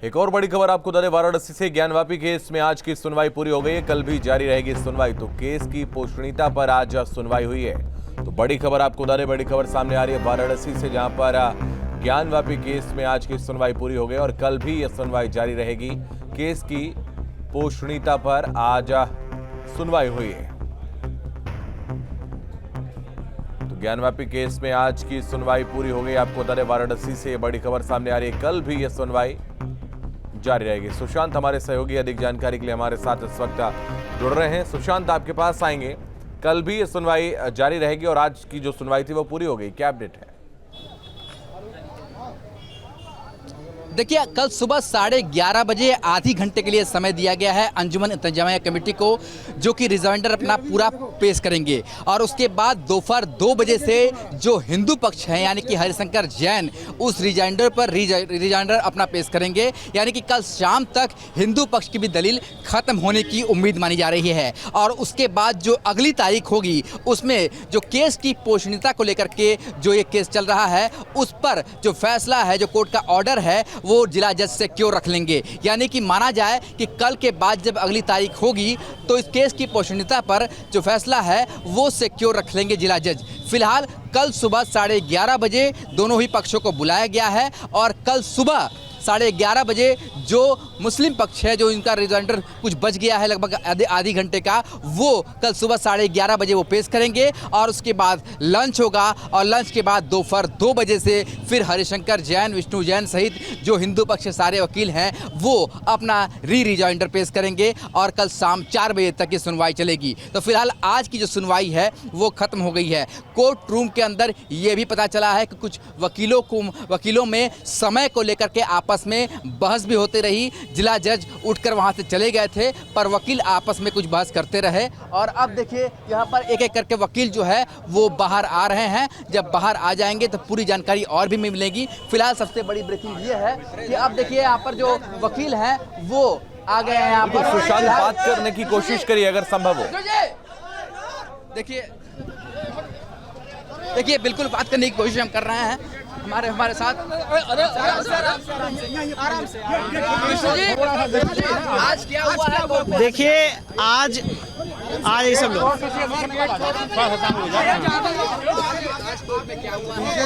एक और बड़ी खबर आपको बता दें, वाराणसी से ज्ञानवापी केस में आज की सुनवाई पूरी हो गई है। कल भी जारी रहेगी सुनवाई। तो केस की पोषणीयता पर आज सुनवाई हुई है। तो बड़ी खबर आपको बता दें, बड़ी खबर सामने आ रही है वाराणसी से, जहां पर ज्ञानवापी केस में आज की सुनवाई पूरी हो गई और कल भी यह सुनवाई जारी रहेगी। केस की पोषणीयता पर आज सुनवाई हुई है। तो ज्ञानवापी केस में आज की सुनवाई पूरी हो गई। आपको बता दें, वाराणसी से बड़ी खबर सामने आ रही है। कल भी यह सुनवाई जारी रहेगी। सुशांत हमारे सहयोगी अधिक जानकारी के लिए हमारे साथ इस वक्त जुड़ रहे हैं। सुशांत, आपके पास आएंगे। कल भी ये सुनवाई जारी रहेगी और आज की जो सुनवाई थी वो पूरी हो गई, क्या अपडेट है? देखिए, कल सुबह 11:30 बजे आधी घंटे के लिए समय दिया गया है अंजुमन इंतजामिया कमेटी को, जो कि रिजाइंडर अपना पूरा पेश करेंगे। और उसके बाद दोपहर 2 बजे से जो हिंदू पक्ष है यानी कि हरिशंकर जैन उस रिजाइंडर पर रिजाइंडर अपना पेश करेंगे। यानी कि कल शाम तक हिंदू पक्ष की भी दलील खत्म होने की उम्मीद मानी जा रही है। और उसके बाद जो अगली तारीख होगी उसमें जो केस की पोषणीयता को लेकर के जो ये केस चल रहा है उस पर जो फैसला है, जो कोर्ट का ऑर्डर है, वो जिला जज से क्यों रख लेंगे। यानी कि माना जाए कि कल के बाद जब अगली तारीख होगी तो इस केस की पोषणीयता पर जो फैसला है वो सिक्योर रख लेंगे जिला जज। फिलहाल कल सुबह 11:30 बजे दोनों ही पक्षों को बुलाया गया है और कल सुबह 11:30 बजे जो मुस्लिम पक्ष है, जो इनका रिजाइंडर कुछ बच गया है लगभग आधी घंटे का, वो कल सुबह 11:30 बजे वो पेश करेंगे। और उसके बाद लंच होगा और लंच के बाद दोपहर 2 बजे से फिर हरिशंकर जैन, विष्णु जैन सहित जो हिंदू पक्ष के सारे वकील हैं वो अपना रिजाइंडर पेश करेंगे और कल शाम 4 बजे तक की सुनवाई चलेगी। तो फिलहाल आज की जो सुनवाई है वो खत्म हो गई है। कोर्ट रूम के अंदर ये भी पता चला है कि कुछ वकीलों में समय को लेकर के आपस में बहस भी होती रही। जिला जज उठकर वहां से चले गए थे, पर वकील आपस में कुछ बहस करते रहे। और अब देखिए, यहाँ पर एक एक करके वकील जो है वो बाहर आ रहे हैं। जब बाहर आ जाएंगे तो पूरी जानकारी और भी मिलेगी। फिलहाल सबसे बड़ी ब्रेकिंग ये है कि अब देखिए यहाँ पर जो वकील हैं वो आ गए हैं यहाँ पर। सुशांत, बात करने की कोशिश करिए अगर संभव हो। देखिए बिल्कुल बात करने की कोशिश हम कर रहे हैं। हमारे साथ आज क्या हुआ है? देखिए, आज ये सब लोग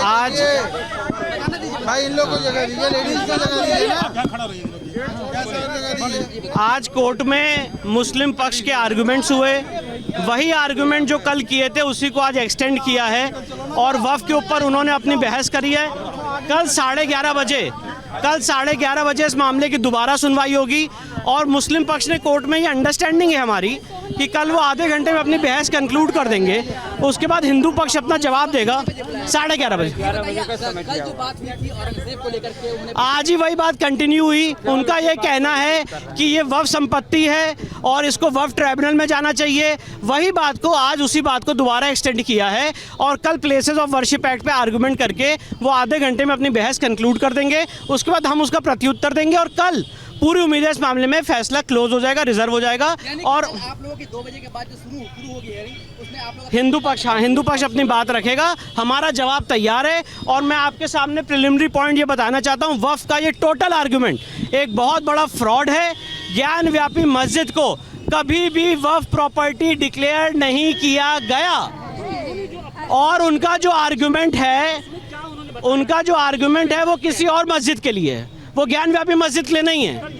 आज भाई इन लोगों को जगह दीजिए, लेडीज को जगह दीजिए ना। आज कोर्ट में मुस्लिम पक्ष के आर्गुमेंट्स हुए। वही आर्गुमेंट जो कल किए थे उसी को आज एक्सटेंड किया है और वफ़ के ऊपर उन्होंने अपनी बहस करी है। कल 11:30 बजे इस मामले की दोबारा सुनवाई होगी। और मुस्लिम पक्ष ने कोर्ट में ये अंडरस्टैंडिंग है हमारी कि कल वो आधे घंटे में अपनी बहस कंक्लूड कर देंगे। उसके बाद हिंदू पक्ष अपना जवाब देगा 11:30 बजे। आज ही वही बात कंटिन्यू हुई। उनका ये कहना है कि ये वक्फ संपत्ति है और इसको वक्फ ट्राइब्यूनल में जाना चाहिए। वही बात को आज उसी बात को दोबारा एक्सटेंड किया है और कल प्लेसेस ऑफ वर्शिप एक्ट पे आर्गुमेंट करके वो आधे घंटे में अपनी बहस कंक्लूड कर देंगे। उसके बाद हम उसका प्रत्युत्तर देंगे और कल पूरी उम्मीद है इस मामले में फैसला क्लोज हो जाएगा, रिजर्व हो जाएगा। और आप लोगों की 2 बजे के बाद जो शुरू होगी हेयरिंग, उसमें आप लोग हिंदू पक्ष अपनी बात रखेगा। हमारा जवाब तैयार है और मैं आपके सामने प्रिलिमिनरी पॉइंट ये बताना चाहता हूँ, वक्फ का ये टोटल आर्गुमेंट एक बहुत बड़ा फ्रॉड है। ज्ञानव्यापी मस्जिद को कभी भी वक्फ प्रॉपर्टी डिक्लेयर नहीं किया गया और उनका जो आर्गुमेंट है वो किसी और मस्जिद के लिए है, वो ज्ञानव्यापी मस्जिद के लिए नहीं है।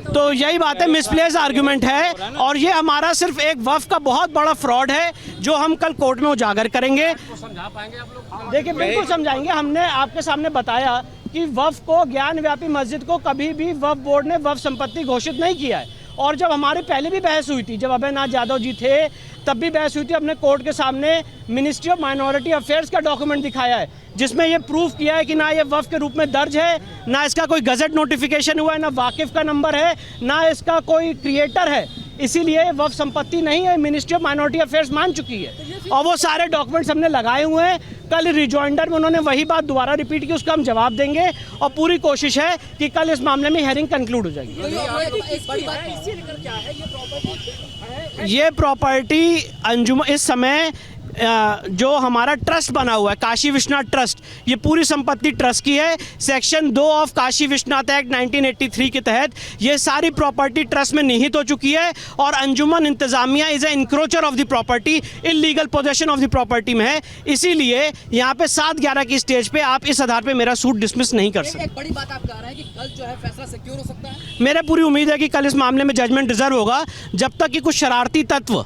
तो यही बात है, मिसप्लेस आर्गुमेंट है और ये हमारा सिर्फ एक वक्फ का बहुत बड़ा फ्रॉड है जो हम कल कोर्ट में उजागर करेंगे। देखिए बिल्कुल समझाएंगे। हमने आपके सामने बताया कि वक्फ को, ज्ञानव्यापी मस्जिद को कभी भी वक्फ बोर्ड ने वक्फ संपत्ति घोषित नहीं किया है। और जब हमारी पहले भी बहस हुई थी, जब अभयनाथ यादव जी थे तब भी बहस हुई थी, हमने कोर्ट के सामने मिनिस्ट्री ऑफ माइनॉरिटी अफेयर्स का डॉक्यूमेंट दिखाया है जिसमें ये प्रूफ किया है कि ना ये वक्फ के रूप में दर्ज है, ना इसका कोई गजट नोटिफिकेशन हुआ है, ना वाकिफ का नंबर है, ना इसका कोई क्रिएटर है। इसीलिए वक्फ संपत्ति नहीं है, मिनिस्ट्री ऑफ माइनॉरिटी अफेयर्स मान चुकी है और वो सारे डॉक्यूमेंट्स हमने लगाए हुए हैं। कल रिजॉइंडर में उन्होंने वही बात दोबारा रिपीट की, उसका हम जवाब देंगे और पूरी कोशिश है कि कल इस मामले में हेयरिंग कंक्लूड हो जाएगी। ये प्रॉपर्टी अंजुमन इस समय जो हमारा ट्रस्ट बना हुआ है काशी विश्वनाथ ट्रस्ट, ये पूरी संपत्ति ट्रस्ट की है। Section 2 of Kashi Vishwanath act 1983 के तहत ये सारी प्रॉपर्टी ट्रस्ट में निहित हो चुकी है और Anjuman Intezamia is a encroacher of the property, illegal possession of the property में है। इसीलिए यहाँ पे 7/11 की स्टेज पे आप इस आधार पे मेरा सूट डिसमिस नहीं कर सकते। एक बड़ी बात आप कह रहे हैं कि कल जो है फैसला सिक्योर हो सकता है। मेरे पूरी उम्मीद है कि कल इस मामले में जजमेंट रिजर्व होगा जब तक कि कुछ शरारती तत्व,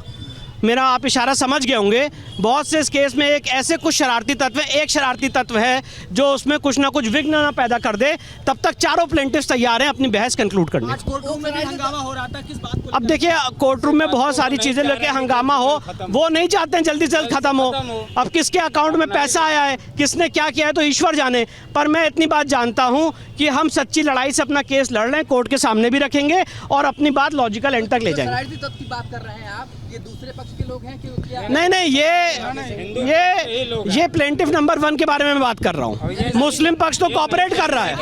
मेरा आप इशारा समझ गए होंगे, बहुत से इस केस में एक ऐसे कुछ शरारती तत्व, एक शरारती तत्व है जो उसमें कुछ ना कुछ विघ्न ना पैदा कर दे, तब तक चारों प्लेंटिफ्स तैयार हैं अपनी बहस कंक्लूड करने। कोर्टरूम में भी हंगामा हो रहा था, किस बात को? अब देखिए कोर्ट रूम में बहुत सारी चीज़ें लेके हंगामा हो, वो नहीं चाहते हैं जल्दी से जल्द खत्म हो। अब किसके अकाउंट में पैसा आया है, किसने क्या किया है, तो ईश्वर जाने। पर मैं इतनी बात जानता हूँ कि हम सच्ची लड़ाई से अपना केस लड़ रहे हैं, कोर्ट के सामने भी रखेंगे और अपनी बात लॉजिकल एंड तक ले जाएंगे। शरारती तत्व की बात कर रहे हैं आप, ये दूसरे पक्ष के लोग हैं कि क्या? नहीं, ये प्लेंटिफ नंबर 1 के बारे में मैं बात कर रहा हूँ। मुस्लिम पक्ष तो कॉपरेट कर रहा है।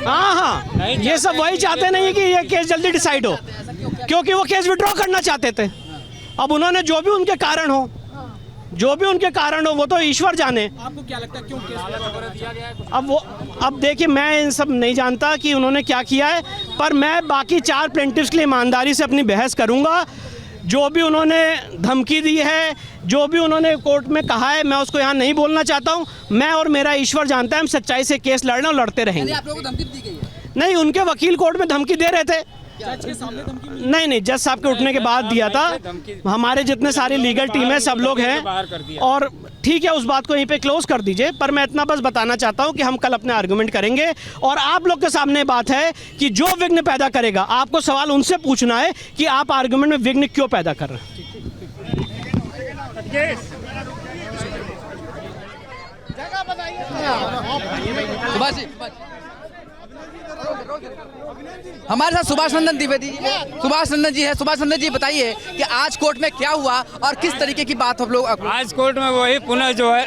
हाँ, ये सब वही चाहते नहीं कि ये केस जल्दी डिसाइड हो, क्योंकि वो केस विड्रॉ करना चाहते थे। अब उन्होंने जो भी उनके कारण हो, वो तो ईश्वर जाने। आपको क्या लगता है क्यों केस? अब देखिए मैं इन सब नहीं जानता कि उन्होंने क्या किया है, पर मैं बाकी 4 प्लेंटिफ्स के लिए ईमानदारी से अपनी बहस करूंगा। जो भी उन्होंने धमकी दी है, जो भी उन्होंने कोर्ट में कहा है, मैं उसको यहाँ नहीं बोलना चाहता हूँ। मैं और मेरा ईश्वर जानता है हम सच्चाई से केस लड़ना और लड़ते रहेंगे। आप लोगों को धमकी दी गई है? नहीं, उनके वकील कोर्ट में धमकी दे रहे थे। जज के सामने धमकी मिली? नहीं, जज साहब के उठने के बाद दिया था। हमारे जितने सारी लीगल टीम है सब लोग हैं और ठीक है, उस बात को यहीं पे क्लोज कर दीजिए। पर मैं इतना बस बताना चाहता हूं कि हम कल अपने आर्गुमेंट करेंगे और आप लोग के सामने बात है कि जो विघ्न पैदा करेगा, आपको सवाल उनसे पूछना है कि आप आर्गुमेंट में विघ्न क्यों पैदा कर रहे हैं। सुभाष जी, हमारे साथ सुभाष नंदन द्विवेदी जी है। सुभाष नंदन जी बताइए कि आज कोर्ट में क्या हुआ और किस तरीके की बात हम लोग आज कोर्ट में वही पुनः जो है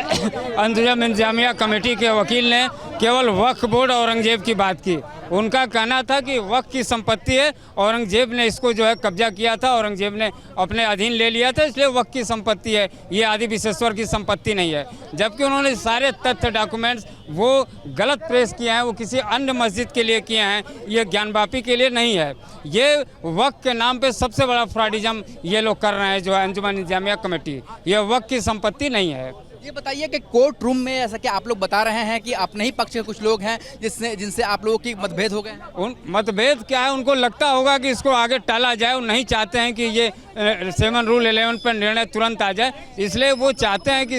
अंजुमन इंतजामिया कमेटी के वकील ने केवल वक्फ बोर्ड औरंगजेब की बात की। उनका कहना था कि वक्फ की संपत्ति है, औरंगजेब ने इसको जो है कब्जा किया था, औरंगजेब ने अपने अधीन ले लिया था, इसलिए वक्फ की संपत्ति है, ये आदि विश्वेश्वर की संपत्ति नहीं है। जबकि उन्होंने सारे तथ्य डॉक्यूमेंट्स वो गलत प्रेस किए हैं, वो किसी अन्य मस्जिद के लिए किए हैं, ये ज्ञानवापी के लिए नहीं है। ये वक्फ के नाम पे सबसे बड़ा फ्रॉडिज्म ये लोग कर रहे हैं जो है अंजुमन इंतजामिया कमेटी, ये वक्फ की संपत्ति नहीं है। ये बताइए कि कोर्ट रूम में ऐसा कि आप लोग बता रहे हैं कि अपने ही पक्ष के कुछ लोग हैं जिनसे आप लोगों की मतभेद हो गए हैं। उन मतभेद क्या है, उनको लगता होगा कि इसको आगे टाला जाए, वो नहीं चाहते हैं कि ये 7 रूल 11 पर निर्णय तुरंत आ जाए, इसलिए वो चाहते हैं कि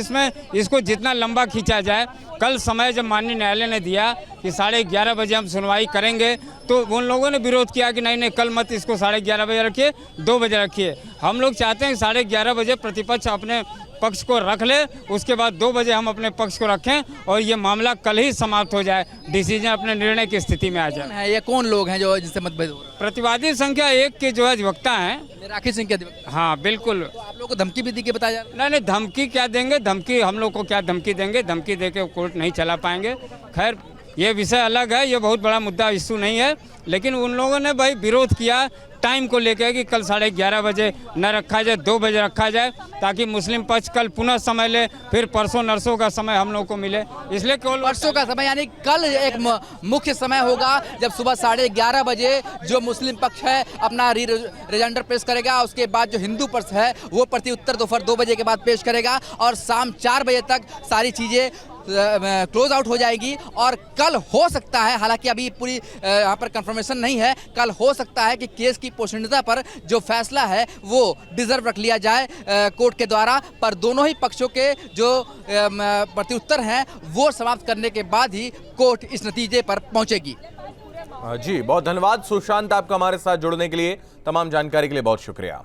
इसको जितना लंबा खींचा जाए। कल समय जब माननीय न्यायालय ने दिया कि 11:30 बजे हम सुनवाई करेंगे, तो उन लोगों ने विरोध किया कि नहीं कल मत, इसको 11:30 बजे रखिए, 2 बजे रखिए। हम लोग चाहते हैं कि 11:30 बजे प्रतिपक्ष अपने पक्ष को रख ले, उसके बाद 2 बजे हम अपने पक्ष को रखें और ये मामला कल ही समाप्त हो जाए, डिसीजन अपने निर्णय की स्थिति में आ जाए। ये कौन लोग हैं जो जिनसे मतभेद हो रहा है? प्रतिवादी संख्या 1 के जो है अधिवक्ता हैं। राखी सिंह के अधिवक्ता। हाँ बिल्कुल। तो आप लोगों को धमकी भी दी के बताया जा रहा है? नहीं, धमकी क्या देंगे, धमकी हम लोग को क्या धमकी देंगे, धमकी दे के कोर्ट नहीं चला पाएंगे। खैर ये विषय अलग है, ये बहुत बड़ा मुद्दा इशू नहीं है, लेकिन उन लोगों ने भाई विरोध किया टाइम को लेकर कि कल 11:30 बजे न रखा जाए, 2 बजे रखा जाए, ताकि मुस्लिम पक्ष कल पुनः समय ले, फिर परसों नरसों का समय हम लोग को मिले, इसलिए केवल परसों का समय यानी कल एक मुख्य समय होगा जब सुबह 11:30 बजे जो मुस्लिम पक्ष है अपना रिजॉइंडर पेश करेगा, उसके बाद जो हिंदू पक्ष है वो प्रति उत्तर दोपहर 2 बजे के बाद पेश करेगा और शाम 4 बजे तक सारी चीज़ें क्लोज आउट हो जाएगी। और कल हो सकता है, हालांकि अभी पूरी यहाँ पर कंफर्मेशन नहीं है, कल हो सकता है कि केस की पोषणीयता पर जो फैसला है वो डिजर्व रख लिया जाए कोर्ट के द्वारा। पर दोनों ही पक्षों के जो प्रत्युत्तर हैं वो समाप्त करने के बाद ही कोर्ट इस नतीजे पर पहुंचेगी। जी बहुत धन्यवाद सुशांत, आपका हमारे साथ जुड़ने के लिए, तमाम जानकारी के लिए बहुत शुक्रिया।